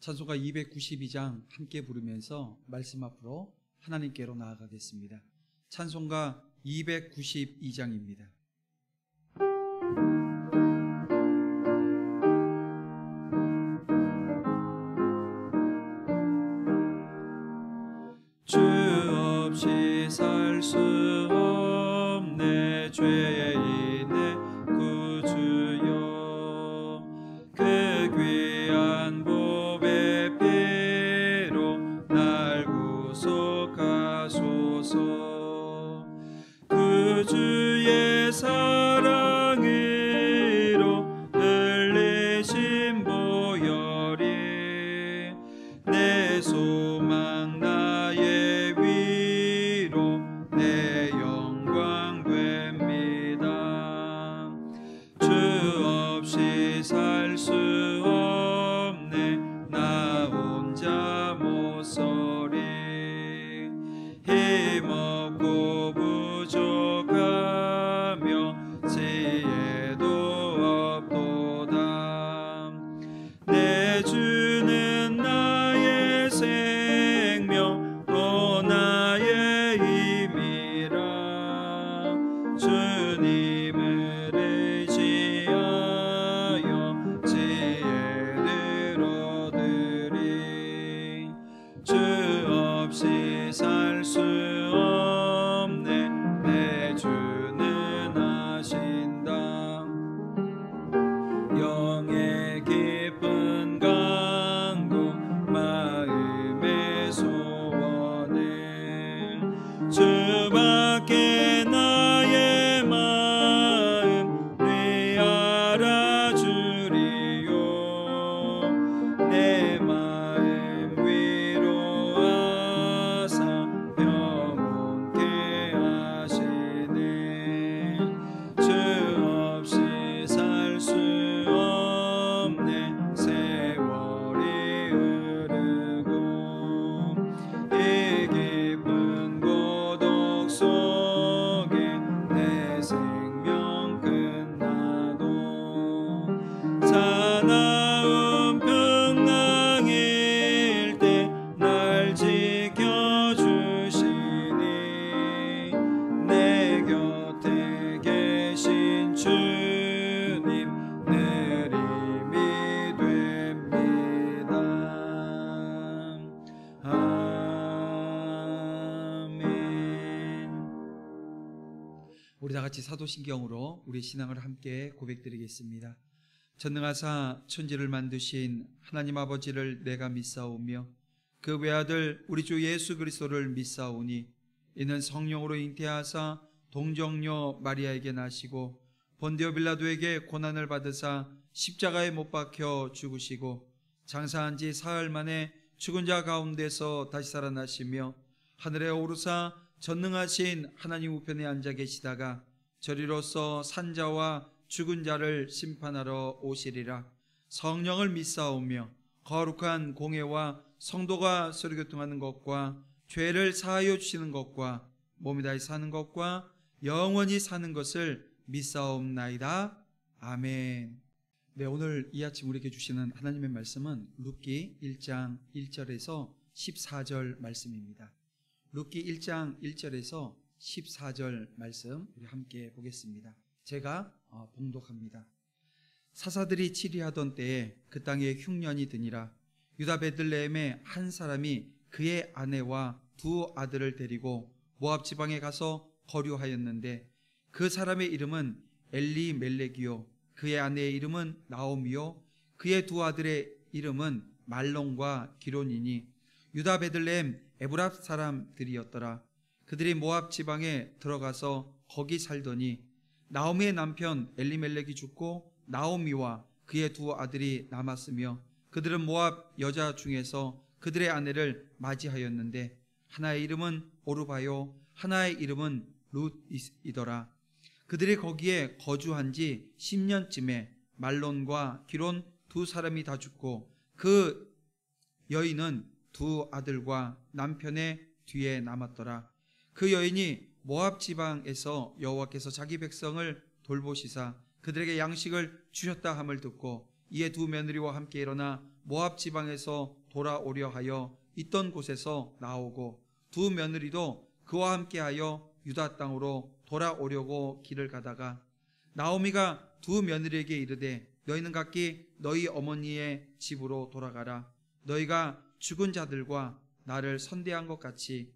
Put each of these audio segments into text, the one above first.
찬송가 292장 함께 부르면서 말씀 앞으로 하나님께로 나아가겠습니다. 찬송가 292장입니다. 주 없이 살 수 없네 죄인의 구주여, 그 귀한 보배 피로 날 구속하소서. 구주의 사랑으로 흘리신 보혈이 내 소망 나의 위로 내 영광 됩니다. 주 없이 살 수 없네 나 혼자 못 서리. 힘없고 부족하며 지혜도 없도다. 내 주는 나의 생명 또 나의 힘이라. 주님을 의지하여 지혜를 얻으리. 주 없이 살 수 없네 내 주는 하신다. 영의 깊은 간구 마음의 소원을 주밖에 나의 마음을 알아주리요. 내 마음 위로하사 영원케 하시네. 주 없이 살 수 없네 세월이 흐르고 이 깊은 고독 속에 내 생명 끝나도 사나운 평강일 때 날 지켜주시니 내 곁에 계신 주님 늘 힘이 됩니다. 아멘. 우리 다 같이 사도신경으로 우리 신앙을 함께 고백드리겠습니다. 전능하사 천지를 만드신 하나님 아버지를 내가 믿사오며 그 외아들 우리 주 예수 그리스도를 믿사오니 이는 성령으로 잉태하사 동정녀 마리아에게 나시고 본디오 빌라도에게 고난을 받으사 십자가에 못 박혀 죽으시고 장사한 지 사흘 만에 죽은 자 가운데서 다시 살아나시며 하늘에 오르사 전능하신 하나님 우편에 앉아 계시다가 저리로서 산자와 죽은 자를 심판하러 오시리라. 성령을 믿사오며 거룩한 공회와 성도가 서로교통하는 것과 죄를 사하여 주시는 것과 몸이 다시 사는 것과 영원히 사는 것을 믿사옵나이다. 아멘. 네, 오늘 이 아침 우리에게 주시는 하나님의 말씀은 룻기 1장 1절에서 14절 말씀입니다. 룻기 1장 1절에서 14절 말씀 우리 함께 보겠습니다. 제가 봉독합니다. 사사들이 치리하던 때에 그 땅에 흉년이 드니라. 유다 베들레헴의 한 사람이 그의 아내와 두 아들을 데리고 모압 지방에 가서 거류하였는데 그 사람의 이름은 엘리멜렉이요 그의 아내의 이름은 나오미요 그의 두 아들의 이름은 말론과 기론이니 유다 베들레헴 에브랍 사람들이었더라. 그들이 모압 지방에 들어가서 거기 살더니 나오미의 남편 엘리멜렉이 죽고 나오미와 그의 두 아들이 남았으며 그들은 모압 여자 중에서 그들의 아내를 맞이하였는데 하나의 이름은 오르바요 하나의 이름은 룻이더라. 그들이 거기에 거주한 지 10년쯤에 말론과 기론 두 사람이 다 죽고 그 여인은 두 아들과 남편의 뒤에 남았더라. 그 여인이 모압 지방에서 여호와께서 자기 백성을 돌보시사 그들에게 양식을 주셨다 함을 듣고 이에 두 며느리와 함께 일어나 모압 지방에서 돌아오려 하여 있던 곳에서 나오고 두 며느리도 그와 함께하여 유다 땅으로 돌아오려고 길을 가다가 나오미가 두 며느리에게 이르되 너희는 각기 너희 어머니의 집으로 돌아가라. 너희가 죽은 자들과 나를 선대한 것 같이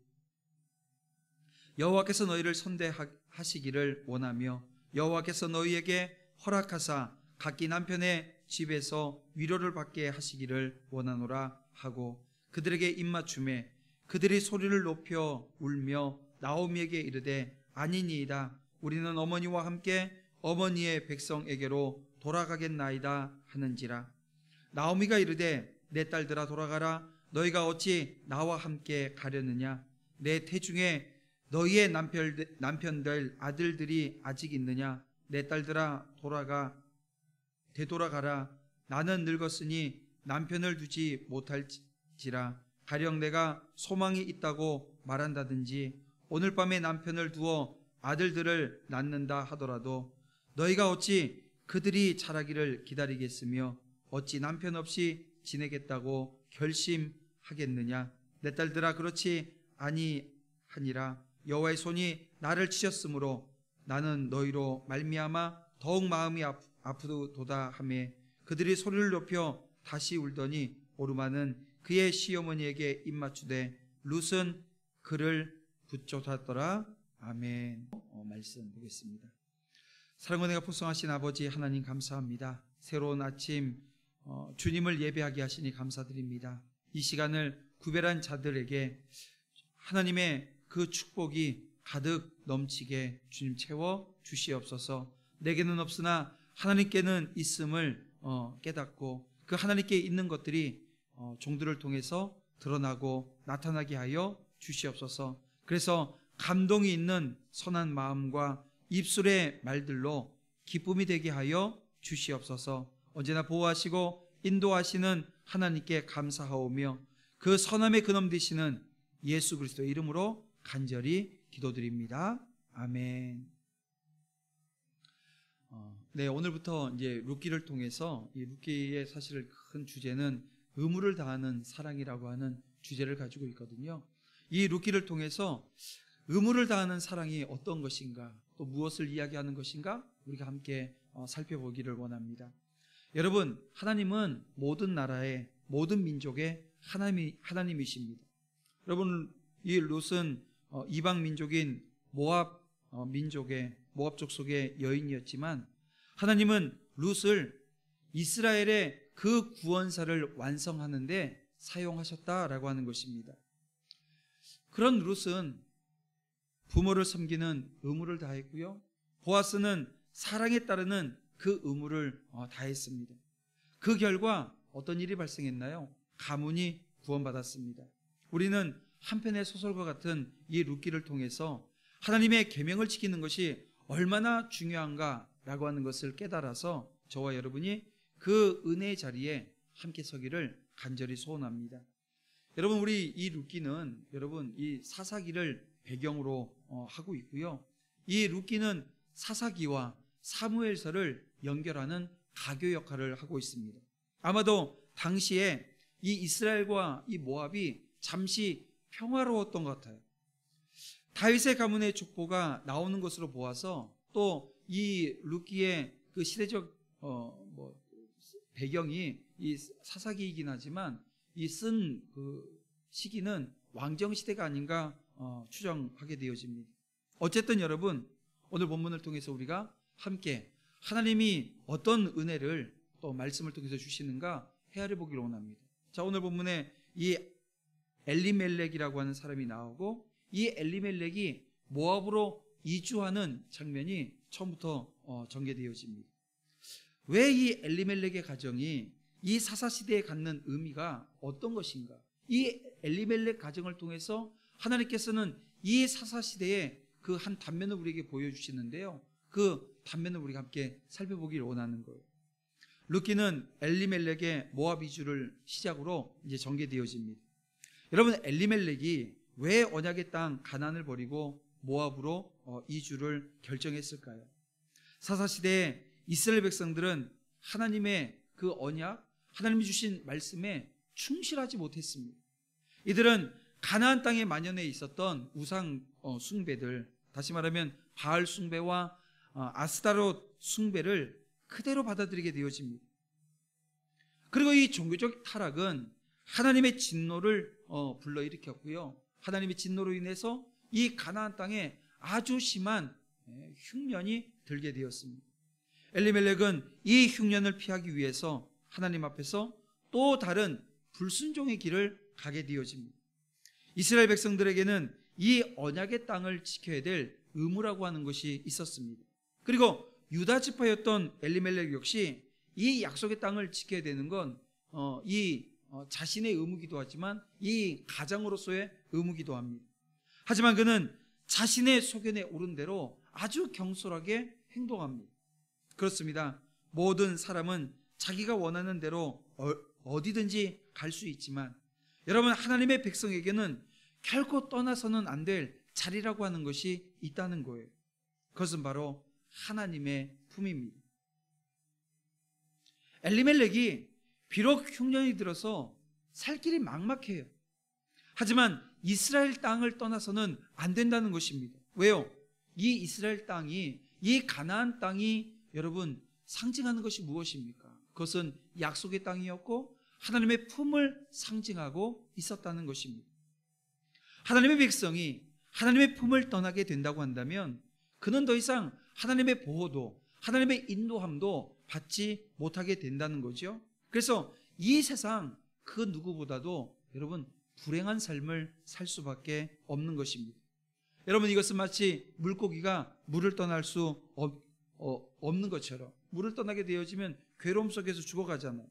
여호와께서 너희를 선대하시기를 원하며 여호와께서 너희에게 허락하사 각기 남편의 집에서 위로를 받게 하시기를 원하노라 하고 그들에게 입맞춤에 그들이 소리를 높여 울며 나오미에게 이르되 아니니이다. 우리는 어머니와 함께 어머니의 백성에게로 돌아가겠나이다 하는지라. 나오미가 이르되 내 딸들아 돌아가라. 너희가 어찌 나와 함께 가려느냐. 내 태중에 너희의 남편들 아들들이 아직 있느냐. 내 딸들아 되돌아가라. 나는 늙었으니 남편을 두지 못할지라. 가령 내가 소망이 있다고 말한다든지 오늘 밤에 남편을 두어 아들들을 낳는다 하더라도 너희가 어찌 그들이 자라기를 기다리겠으며 어찌 남편 없이 지내겠다고 결심하겠느냐. 내 딸들아 그렇지 아니하니라. 여호와의 손이 나를 치셨으므로 나는 너희로 말미암아 더욱 마음이 아프도다 하매 그들이 소리를 높여 다시 울더니 오르마는 그의 시어머니에게 입맞추되 룻은 그를 붙잡았더라. 아멘. 말씀 보겠습니다. 사랑과 은혜가 풍성하신 아버지 하나님 감사합니다. 새로운 아침 주님을 예배하게 하시니 감사드립니다. 이 시간을 구별한 자들에게 하나님의 그 축복이 가득 넘치게 주님 채워 주시옵소서. 내게는 없으나 하나님께는 있음을 깨닫고 그 하나님께 있는 것들이 종들을 통해서 드러나고 나타나게 하여 주시옵소서. 그래서 감동이 있는 선한 마음과 입술의 말들로 기쁨이 되게 하여 주시옵소서. 언제나 보호하시고 인도하시는 하나님께 감사하오며 그 선함의 근원 되시는 예수 그리스도의 이름으로 간절히 기도드립니다. 아멘. 네, 오늘부터 이제 룻기를 통해서 이 룻기의 사실 큰 주제는 의무를 다하는 사랑이라고 하는 주제를 가지고 있거든요. 이 룻기를 통해서 의무를 다하는 사랑이 어떤 것인가, 또 무엇을 이야기하는 것인가 우리가 함께 살펴보기를 원합니다. 여러분, 하나님은 모든 나라의 모든 민족의 하나님이십니다. 여러분, 이 룻은 이방 민족인 모압 족속의 여인이었지만 하나님은 룻을 이스라엘의 그 구원사를 완성하는데 사용하셨다라고 하는 것입니다. 그런 룻은 부모를 섬기는 의무를 다했고요. 보아스는 사랑에 따르는 그 의무를 다했습니다. 그 결과 어떤 일이 발생했나요? 가문이 구원받았습니다. 우리는 한편의 소설과 같은 이 룻기를 통해서 하나님의 계명을 지키는 것이 얼마나 중요한가라고 하는 것을 깨달아서 저와 여러분이 그 은혜의 자리에 함께 서기를 간절히 소원합니다. 여러분, 우리 이 룻기는 여러분 이 사사기를 배경으로 하고 있고요. 이 룻기는 사사기와 사무엘서를 연결하는 가교 역할을 하고 있습니다. 아마도 당시에 이 이스라엘과 이 모압이 잠시 평화로웠던 것 같아요. 다윗의 가문의 족보가 나오는 것으로 보아서 또 이 룻기의 그 시대적 배경이 이 사사기이긴 하지만 이 쓴 그 시기는 왕정 시대가 아닌가 추정하게 되어집니다. 어쨌든 여러분, 오늘 본문을 통해서 우리가 함께 하나님이 어떤 은혜를 또 말씀을 통해서 주시는가 헤아려 보기를 원합니다. 자, 오늘 본문에 이 엘리멜렉이라고 하는 사람이 나오고 이 엘리멜렉이 모압으로 이주하는 장면이 처음부터 전개되어집니다. 왜 이 엘리멜렉의 가정이 이 사사시대에 갖는 의미가 어떤 것인가? 이 엘리멜렉 가정을 통해서 하나님께서는 이 사사시대의 그 한 단면을 우리에게 보여주시는데요. 그 단면을 우리가 함께 살펴보기를 원하는 거예요. 룻기는 엘리멜렉의 모압 이주를 시작으로 이제 전개되어집니다. 여러분, 엘리멜렉이 왜 언약의 땅 가나안을 버리고 모압으로 이주를 결정했을까요? 사사시대에 이스라엘 백성들은 하나님의 그 언약, 하나님이 주신 말씀에 충실하지 못했습니다. 이들은 가나안 땅에 만연해 있었던 우상 숭배들, 다시 말하면 바알 숭배와 아스타롯 숭배를 그대로 받아들이게 되어집니다. 그리고 이 종교적 타락은 하나님의 진노를 불러일으켰고요. 하나님의 진노로 인해서 이 가나안 땅에 아주 심한 흉년이 들게 되었습니다. 엘리멜렉은 이 흉년을 피하기 위해서 하나님 앞에서 또 다른 불순종의 길을 가게 되어집니다. 이스라엘 백성들에게는 이 언약의 땅을 지켜야 될 의무라고 하는 것이 있었습니다. 그리고 유다 지파였던 엘리멜렉 역시 이 약속의 땅을 지켜야 되는 건 자신의 의무기도 하지만 이 가장으로서의 의무기도 합니다. 하지만 그는 자신의 소견에 오른 대로 아주 경솔하게 행동합니다. 그렇습니다. 모든 사람은 자기가 원하는 대로 어디든지 갈 수 있지만 여러분, 하나님의 백성에게는 결코 떠나서는 안 될 자리라고 하는 것이 있다는 거예요. 그것은 바로 하나님의 품입니다. 엘리멜렉이 비록 흉년이 들어서 살 길이 막막해요. 하지만 이스라엘 땅을 떠나서는 안 된다는 것입니다. 왜요? 이 이스라엘 땅이, 이 가나안 땅이 여러분 상징하는 것이 무엇입니까? 그것은 약속의 땅이었고 하나님의 품을 상징하고 있었다는 것입니다. 하나님의 백성이 하나님의 품을 떠나게 된다고 한다면 그는 더 이상 하나님의 보호도, 하나님의 인도함도 받지 못하게 된다는 거죠. 그래서 이 세상 그 누구보다도 여러분 불행한 삶을 살 수밖에 없는 것입니다. 여러분, 이것은 마치 물고기가 물을 떠날 수 없는 것처럼 물을 떠나게 되어지면 괴로움 속에서 죽어가잖아요.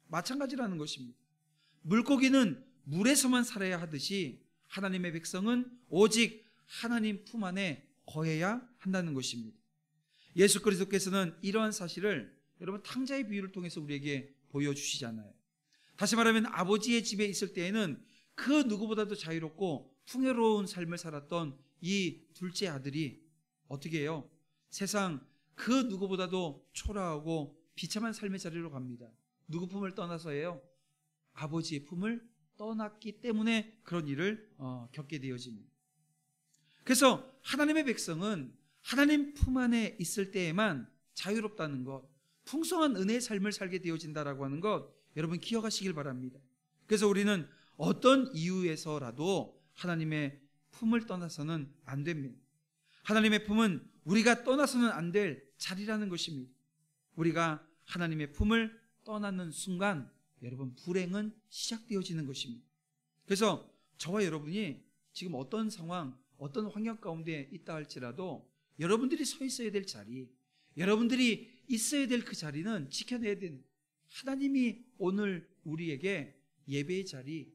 마찬가지라는 것입니다. 물고기는 물에서만 살아야 하듯이 하나님의 백성은 오직 하나님 품 안에 거해야 한다는 것입니다. 예수 그리스도께서는 이러한 사실을 여러분 탕자의 비유를 통해서 우리에게 보여주시잖아요. 다시 말하면 아버지의 집에 있을 때에는 그 누구보다도 자유롭고 풍요로운 삶을 살았던 이 둘째 아들이 어떻게 해요? 세상 그 누구보다도 초라하고 비참한 삶의 자리로 갑니다. 누구 품을 떠나서예요? 아버지의 품을 떠났기 때문에 그런 일을 겪게 되어집니다. 그래서 하나님의 백성은 하나님 품 안에 있을 때에만 자유롭다는 것, 풍성한 은혜의 삶을 살게 되어진다라고 하는 것 여러분 기억하시길 바랍니다. 그래서 우리는 어떤 이유에서라도 하나님의 품을 떠나서는 안 됩니다. 하나님의 품은 우리가 떠나서는 안 될 자리라는 것입니다. 우리가 하나님의 품을 떠나는 순간 여러분 불행은 시작되어지는 것입니다. 그래서 저와 여러분이 지금 어떤 상황, 어떤 환경 가운데 있다 할지라도 여러분들이 서 있어야 될 자리, 여러분들이 있어야 될 그 자리는 지켜내야 되는, 하나님이 오늘 우리에게 예배의 자리,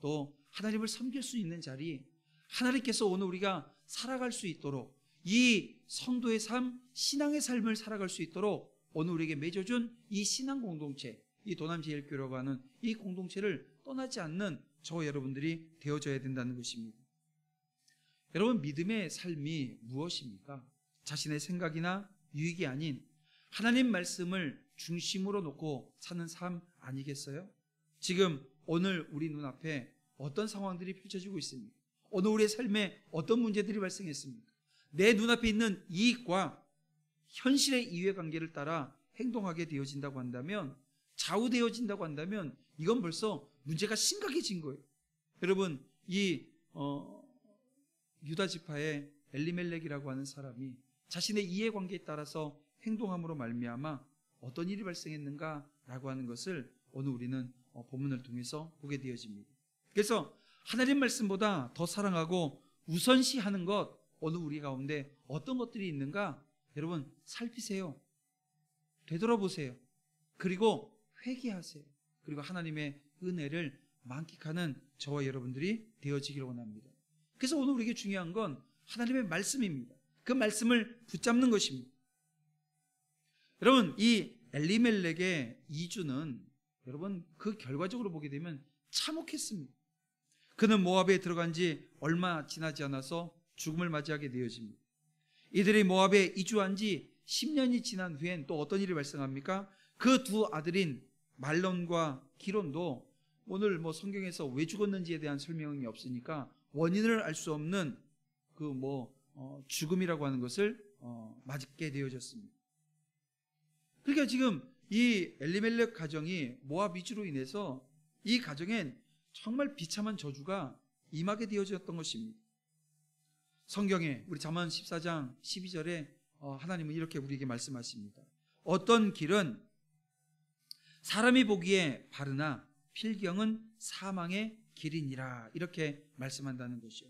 또 하나님을 섬길 수 있는 자리, 하나님께서 오늘 우리가 살아갈 수 있도록 이 성도의 삶, 신앙의 삶을 살아갈 수 있도록 오늘 우리에게 맺어준 이 신앙 공동체, 이 도남제일교회라고 하는 이 공동체를 떠나지 않는 저와 여러분들이 되어져야 된다는 것입니다. 여러분, 믿음의 삶이 무엇입니까? 자신의 생각이나 유익이 아닌 하나님 말씀을 중심으로 놓고 사는 삶 아니겠어요? 지금 오늘 우리 눈앞에 어떤 상황들이 펼쳐지고 있습니까? 오늘 우리의 삶에 어떤 문제들이 발생했습니까? 내 눈앞에 있는 이익과 현실의 이해관계를 따라 행동하게 되어진다고 한다면, 좌우되어진다고 한다면 이건 벌써 문제가 심각해진 거예요. 여러분, 이 유다 지파의 엘리멜렉이라고 하는 사람이 자신의 이해관계에 따라서 행동함으로 말미암아 어떤 일이 발생했는가라고 하는 것을 오늘 우리는 본문을 통해서 보게 되어집니다. 그래서 하나님 말씀보다 더 사랑하고 우선시하는 것, 오늘 우리 가운데 어떤 것들이 있는가 여러분 살피세요. 되돌아보세요. 그리고 회개하세요. 그리고 하나님의 은혜를 만끽하는 저와 여러분들이 되어지기를 원합니다. 그래서 오늘 우리에게 중요한 건 하나님의 말씀입니다. 그 말씀을 붙잡는 것입니다. 여러분, 이 엘리멜렉의 이주는 여러분 그 결과적으로 보게 되면 참혹했습니다. 그는 모압에 들어간 지 얼마 지나지 않아서 죽음을 맞이하게 되어집니다. 이들이 모압에 이주한 지 10년이 지난 후엔 또 어떤 일이 발생합니까? 그 두 아들인 말론과 기론도 오늘 뭐 성경에서 왜 죽었는지에 대한 설명이 없으니까 원인을 알 수 없는 죽음이라고 하는 것을 맞게 되어졌습니다. 그러니까 지금 이 엘리멜렉 가정이 모압 위주로 인해서 이 가정엔 정말 비참한 저주가 임하게 되어졌던 것입니다. 성경에 우리 잠언 14장 12절에 하나님은 이렇게 우리에게 말씀하십니다. 어떤 길은 사람이 보기에 바르나 필경은 사망의 길이니라, 이렇게 말씀한다는 것이요.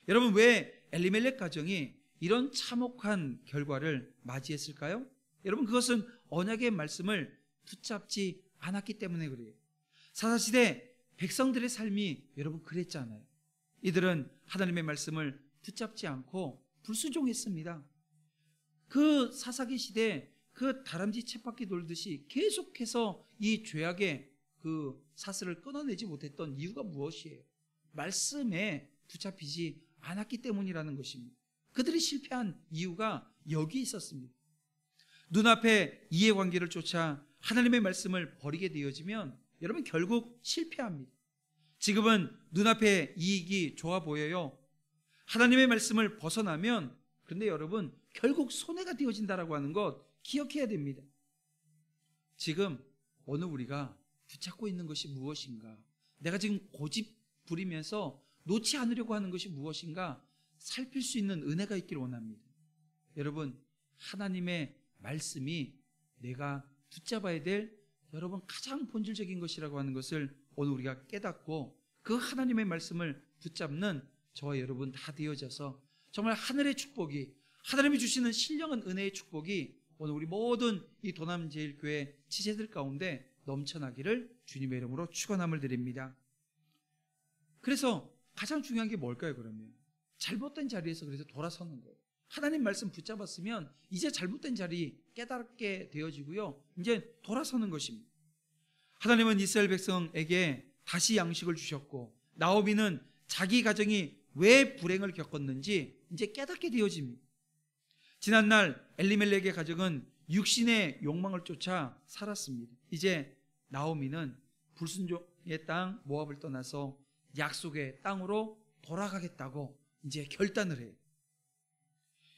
여러분, 왜 엘리멜렉 가정이 이런 참혹한 결과를 맞이했을까요? 여러분, 그것은 언약의 말씀을 붙잡지 않았기 때문에 그래요. 사사시대 백성들의 삶이 여러분 그랬잖아요. 이들은 하나님의 말씀을 붙잡지 않고 불순종했습니다. 그 사사기 시대 그 다람쥐 쳇바퀴 돌듯이 계속해서 이 죄악의 그 사슬을 끊어내지 못했던 이유가 무엇이에요? 말씀에 붙잡히지 않았기 때문이라는 것입니다. 그들이 실패한 이유가 여기 있었습니다. 눈앞에 이해관계를 쫓아 하나님의 말씀을 버리게 되어지면 여러분 결국 실패합니다. 지금은 눈앞에 이익이 좋아 보여요. 하나님의 말씀을 벗어나면 그런데 여러분 결국 손해가 되어진다라고 하는 것 기억해야 됩니다. 지금 오늘 우리가 붙잡고 있는 것이 무엇인가? 내가 지금 고집 부리면서 놓지 않으려고 하는 것이 무엇인가? 살필 수 있는 은혜가 있기를 원합니다. 여러분, 하나님의 말씀이 내가 붙잡아야 될 여러분 가장 본질적인 것이라고 하는 것을 오늘 우리가 깨닫고 그 하나님의 말씀을 붙잡는 저와 여러분 다 되어져서 정말 하늘의 축복이, 하나님이 주시는 신령한 은혜의 축복이 오늘 우리 모든 이 도남제일교회 지체들 가운데 넘쳐나기를 주님의 이름으로 축원함을 드립니다. 그래서 가장 중요한 게 뭘까요? 그러면 잘못된 자리에서 그래서 돌아서는 거예요. 하나님 말씀 붙잡았으면 이제 잘못된 자리 깨닫게 되어지고요, 이제 돌아서는 것입니다. 하나님은 이스라엘 백성에게 다시 양식을 주셨고 나오미는 자기 가정이 왜 불행을 겪었는지 이제 깨닫게 되어집니다. 지난날 엘리멜렉의 가정은 육신의 욕망을 쫓아 살았습니다. 이제 나오미는 불순종의 땅 모압을 떠나서 약속의 땅으로 돌아가겠다고 이제 결단을 해요.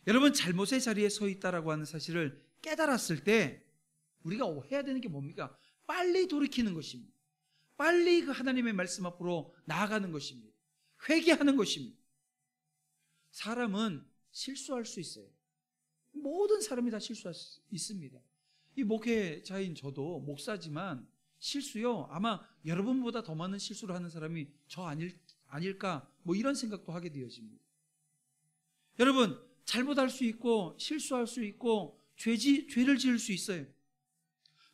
여러분, 잘못의 자리에 서 있다라고 하는 사실을 깨달았을 때 우리가 해야 되는 게 뭡니까? 빨리 돌이키는 것입니다. 빨리 그 하나님의 말씀 앞으로 나아가는 것입니다. 회개하는 것입니다. 사람은 실수할 수 있어요. 모든 사람이 다 실수할 수 있습니다. 이 목회자인 저도 목사지만 실수요, 아마 여러분보다 더 많은 실수를 하는 사람이 저 아닐까 뭐 이런 생각도 하게 되어집니다. 여러분, 잘못할 수 있고 실수할 수 있고 죄를 지을 수 있어요.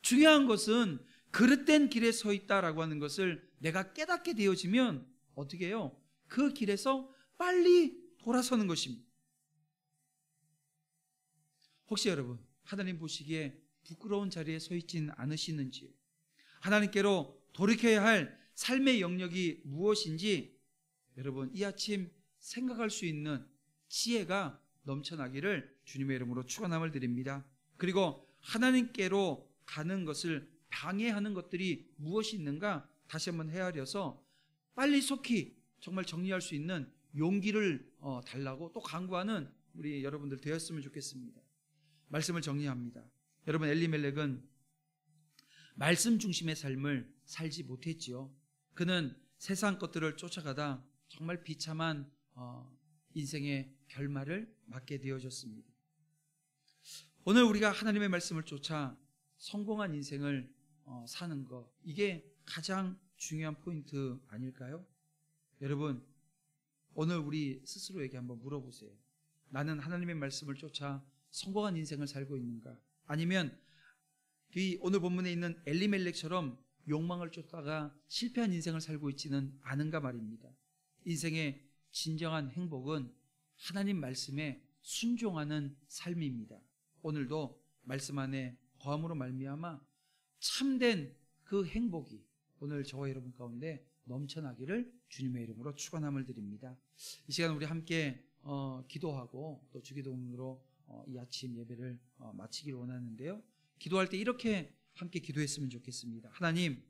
중요한 것은 그릇된 길에 서 있다라고 하는 것을 내가 깨닫게 되어지면 어떻게 해요? 그 길에서 빨리 돌아서는 것입니다. 혹시 여러분 하나님 보시기에 부끄러운 자리에 서 있지는 않으시는지요? 하나님께로 돌이켜야 할 삶의 영역이 무엇인지 여러분 이 아침 생각할 수 있는 지혜가 넘쳐나기를 주님의 이름으로 축원함을 드립니다. 그리고 하나님께로 가는 것을 방해하는 것들이 무엇이 있는가 다시 한번 헤아려서 빨리 속히 정말 정리할 수 있는 용기를 달라고 또 강구하는 우리 여러분들 되었으면 좋겠습니다. 말씀을 정리합니다. 여러분, 엘리멜렉은 말씀 중심의 삶을 살지 못했지요. 그는 세상 것들을 쫓아가다 정말 비참한 인생의 결말을 맞게 되어졌습니다. 오늘 우리가 하나님의 말씀을 쫓아 성공한 인생을 사는 것, 이게 가장 중요한 포인트 아닐까요? 여러분, 오늘 우리 스스로에게 한번 물어보세요. 나는 하나님의 말씀을 쫓아 성공한 인생을 살고 있는가? 아니면 이 오늘 본문에 있는 엘리멜렉처럼 욕망을 쫓다가 실패한 인생을 살고 있지는 않은가 말입니다. 인생의 진정한 행복은 하나님 말씀에 순종하는 삶입니다. 오늘도 말씀 안에 거함으로 말미암아 참된 그 행복이 오늘 저와 여러분 가운데 넘쳐나기를 주님의 이름으로 축원함을 드립니다. 이 시간 우리 함께 기도하고 또 주기도문으로 이 아침 예배를 마치기를 원하는데요. 기도할 때 이렇게 함께 기도했으면 좋겠습니다. 하나님,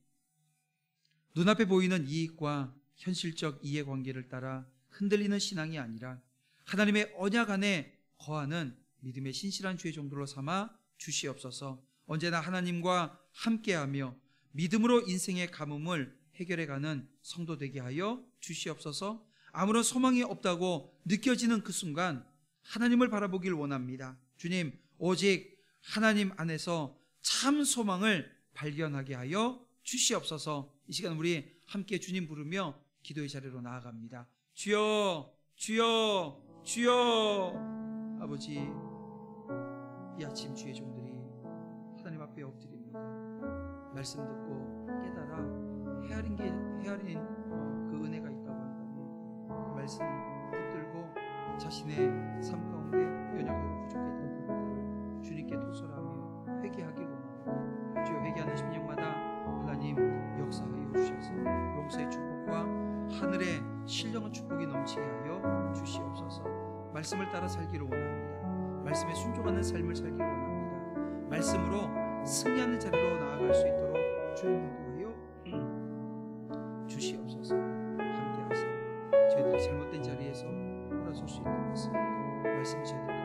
눈앞에 보이는 이익과 현실적 이해관계를 따라 흔들리는 신앙이 아니라 하나님의 언약 안에 거하는 믿음의 신실한 주의 종들로 삼아 주시옵소서. 언제나 하나님과 함께하며 믿음으로 인생의 가뭄을 해결해가는 성도 되게 하여 주시옵소서. 아무런 소망이 없다고 느껴지는 그 순간 하나님을 바라보길 원합니다. 주님, 오직 하나님 안에서 참 소망을 발견하게 하여 주시옵소서. 이 시간 우리 함께 주님 부르며 기도의 자리로 나아갑니다. 주여, 주여, 주여. 아버지, 이 아침 주의 종들이 하나님 앞에 엎드립니다. 말씀 듣고 깨달아 헤아린 그 은혜가 있다고 한다면 말씀 붙들고 자신의 삶 가운데 연약하고 부족했던 부분들을 주님께 토설하며 회개하길 원합니다. 주여, 회개하는 심령마다 하나님 역사하여 주셔서 용서의 축복과 하늘의 신령한 축복이 넘치게 하여 주시옵소서. 말씀을 따라 살기를 원합니다. 말씀에 순종하는 삶을 살기를 원합니다. 말씀으로 승리하는 자리로 나아갈 수 있도록 주님 인도하여 주시옵소서. 함께 하시고 저희들이 잘못된 자리에서 돌아설 수 있는 것을 말씀 제대로